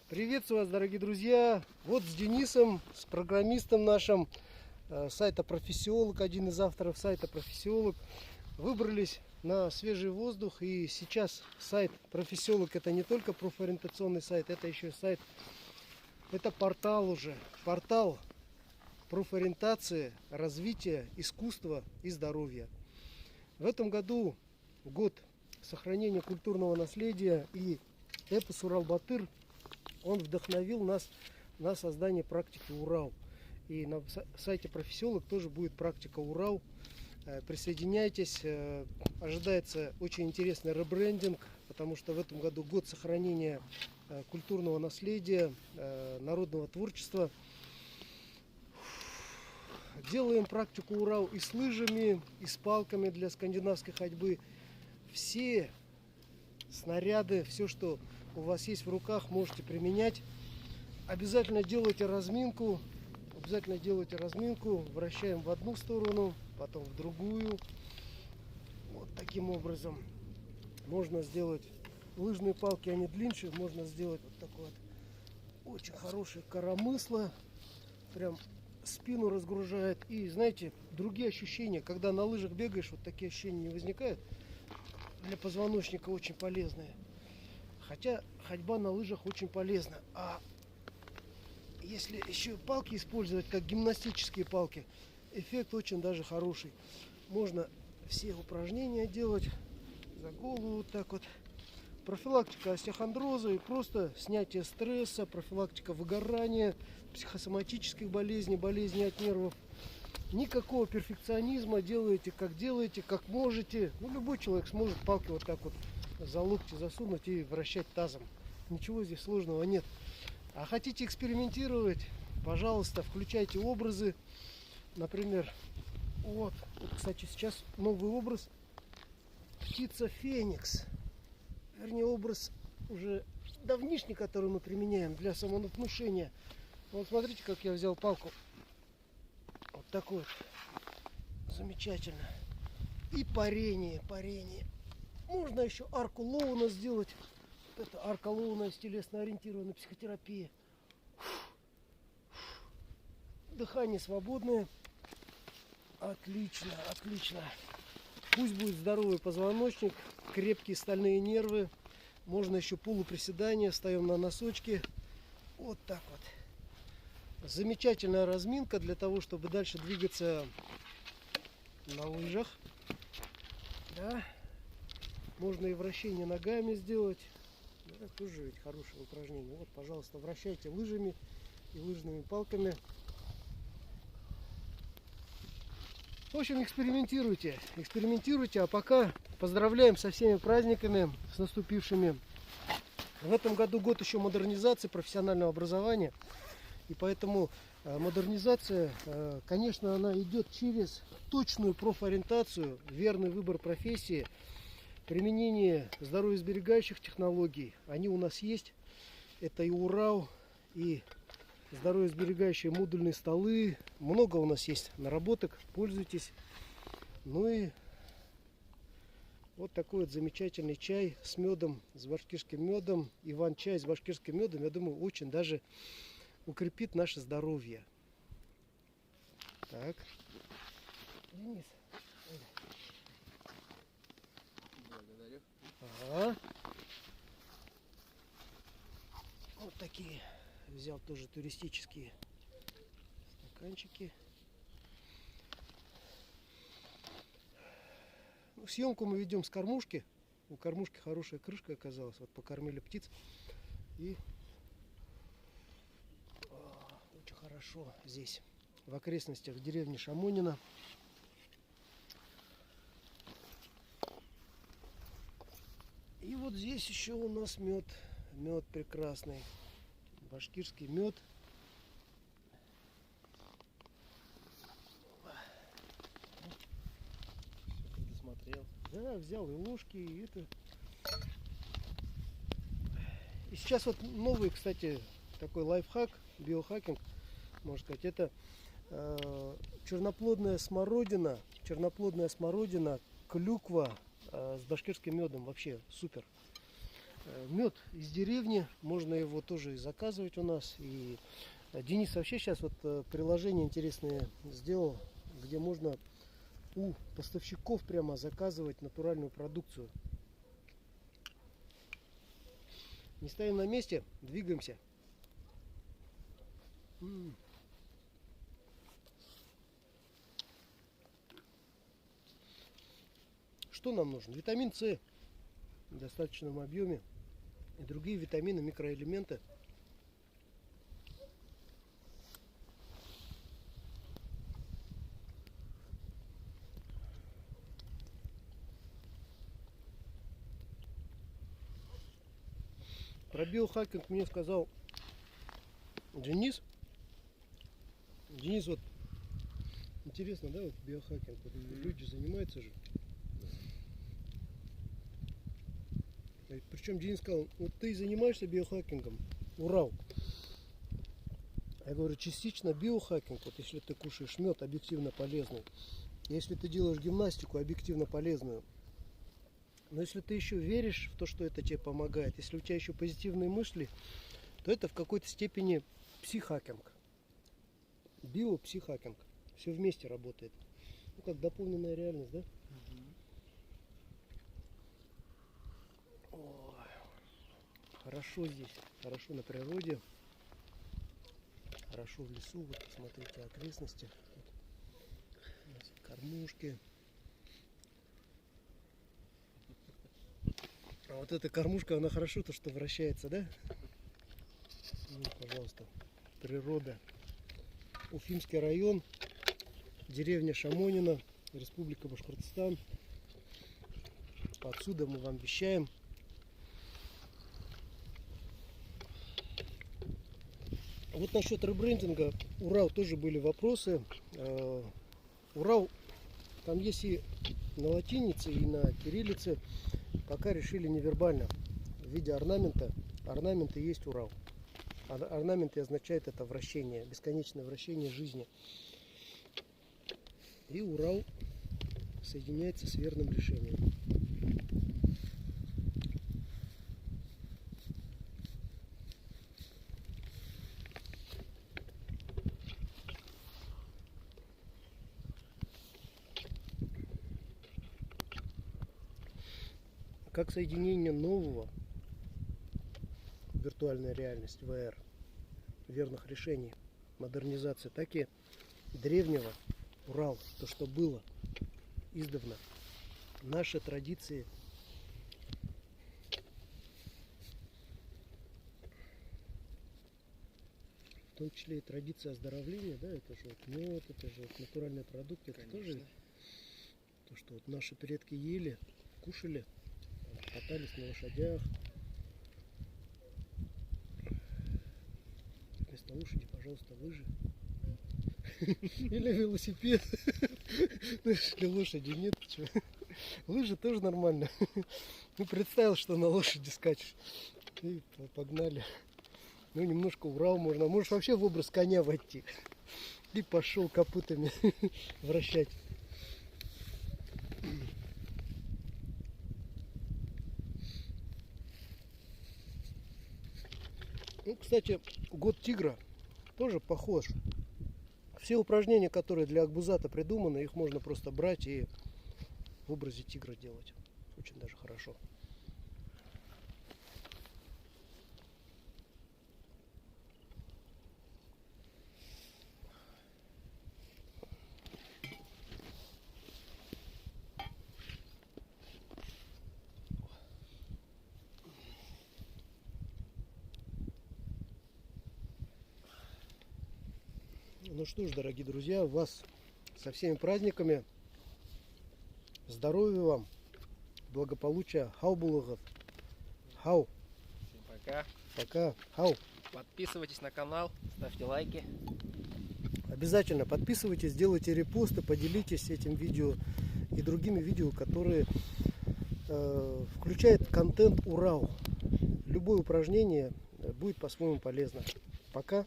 Приветствую вас, дорогие друзья! Вот с Денисом, с программистом нашим сайта Профессиолог, один из авторов сайта Профессиолог, выбрались на свежий воздух. И сейчас сайт Профессиолог — это не только профориентационный сайт, это еще сайт, это портал уже, портал профориентации, развития, искусства и здоровья. В этом году год сохранения культурного наследия, и эпос Урал-Батыр, он вдохновил нас на создание практики Урал. И на сайте Профессиолог тоже будет практика Урал. Присоединяйтесь. Ожидается очень интересный ребрендинг, потому что в этом году год сохранения культурного наследия, народного творчества. Делаем практику Урал и с лыжами, и с палками для скандинавской ходьбы. Все снаряды, все, что у вас есть в руках, можете применять. Обязательно делайте разминку. Вращаем в одну сторону, потом в другую. Вот таким образом. Можно сделать лыжные палки, они длиннее. Можно сделать вот такое вот очень хорошее коромысло. Прям спину разгружает. И знаете, другие ощущения, когда на лыжах бегаешь, вот такие ощущения не возникают. Для позвоночника очень полезные. Хотя ходьба на лыжах очень полезна. А если еще палки использовать как гимнастические палки, эффект очень даже хороший. Можно все упражнения делать за голову вот так вот. Профилактика остеохондроза и просто снятие стресса, профилактика выгорания, психосоматических болезней, болезней от нервов. Никакого перфекционизма, делайте, как можете. Ну, любой человек сможет палки вот так вот за локти засунуть и вращать тазом. Ничего здесь сложного нет. А хотите экспериментировать, пожалуйста, включайте образы. Например, вот, кстати, сейчас новый образ. Птица Феникс. Вернее, образ уже давнишний, который мы применяем для самовнушения. Вот смотрите, как я взял палку. Вот такой вот. Замечательно. И парение. Можно еще арку Лоуна сделать. Вот это арка Лоуна из телесно-ориентированной психотерапии. Дыхание свободное. Отлично. Пусть будет здоровый позвоночник, крепкие стальные нервы. Можно еще полуприседания. Встаем на носочки. Вот так вот. Замечательная разминка для того, чтобы дальше двигаться на лыжах. Да. Можно и вращение ногами сделать. Это тоже ведь хорошее упражнение. Вот, пожалуйста, вращайте лыжами и лыжными палками. В общем, экспериментируйте. А пока поздравляем со всеми праздниками, с наступившими. В этом году год еще модернизации профессионального образования. И поэтому модернизация, конечно, она идет через точную профориентацию, верный выбор профессии, применение здоровьесберегающих технологий. Они у нас есть. Это и Урал, и здоровьесберегающие модульные столы. Много у нас есть наработок. Пользуйтесь. Ну и вот такой вот замечательный чай с медом, с башкирским медом. Иван-чай с башкирским медом, я думаю, очень даже укрепит наше здоровье. Так. Денис. Благодарю. Ага. Вот такие взял тоже туристические стаканчики. Ну, съемку мы ведем с кормушки. У кормушки хорошая крышка оказалась. Вот покормили птиц. И очень хорошо здесь, в окрестностях деревни Шамонина. И вот здесь еще у нас мед. Мед прекрасный. Башкирский мед. Все предусмотрел. Да, взял и ложки, и это. И сейчас вот новый, кстати, такой лайфхак, биохакинг, можно сказать, это черноплодная смородина, клюква с башкирским медом. Вообще супер. Мед из деревни, можно его тоже и заказывать у нас. И Денис вообще сейчас вот приложение интересное сделал, где можно у поставщиков прямо заказывать натуральную продукцию. Не стоим на месте, двигаемся. Что нам нужно? Витамин С в достаточном объеме и другие витамины, микроэлементы. Про биохакинг мне сказал Денис. Денис, вот интересно, да, вот биохакинг, вот люди занимаются же. Причем Денис сказал, вот ты занимаешься биохакингом, Урал. Я говорю, частично биохакинг, вот если ты кушаешь мед, объективно полезный. Если ты делаешь гимнастику, объективно полезную. Но если ты еще веришь в то, что это тебе помогает, если у тебя еще позитивные мысли, то это в какой-то степени психакинг. Биопсихакинг. Все вместе работает. Ну, как дополненная реальность, да? Ой, хорошо здесь, хорошо на природе, хорошо в лесу. Вот посмотрите окрестности. Вот, кормушки. А вот эта кормушка, она хорошо то, что вращается, да? Вот, пожалуйста, природа. Уфимский район, деревня Шамонина, Республика Башкортостан. Отсюда мы вам вещаем. Вот насчет ребрендинга Урал тоже были вопросы. Урал, там есть и на латинице, и на кириллице. Пока решили невербально, в виде орнамента. Орнамент и есть Урал. Орнамент и означает это вращение, бесконечное вращение жизни. И Урал соединяется с верным решением. Как соединение нового, виртуальная реальность, VR, верных решений, модернизации, так и древнего, Урал, то, что было издавна, наши традиции, в том числе и традиция оздоровления, да, это же вот мед, это же вот натуральные продукты, это тоже то, что вот наши предки ели, кушали, катались на лошадях. Вместо лошади, пожалуйста, лыжи. Или велосипед. Если лошади нет, что? Лыжи тоже нормально. Ну, представил, что на лошади скачешь. И погнали. Ну, немножко Урал можно. Можешь вообще в образ коня войти. И пошел копытами вращать. Ну, кстати, год тигра тоже похож. Все упражнения, которые для Акбузата придуманы, их можно просто брать и в образе тигра делать. Очень даже хорошо. Ну что ж, дорогие друзья, вас со всеми праздниками. Здоровья вам, благополучия, хау булыгов. Хау. Всем пока. Пока. Хау. Подписывайтесь на канал, ставьте лайки. Обязательно подписывайтесь, делайте репосты, поделитесь этим видео и другими видео, которые включают контент Урал. Любое упражнение будет по-своему полезно. Пока.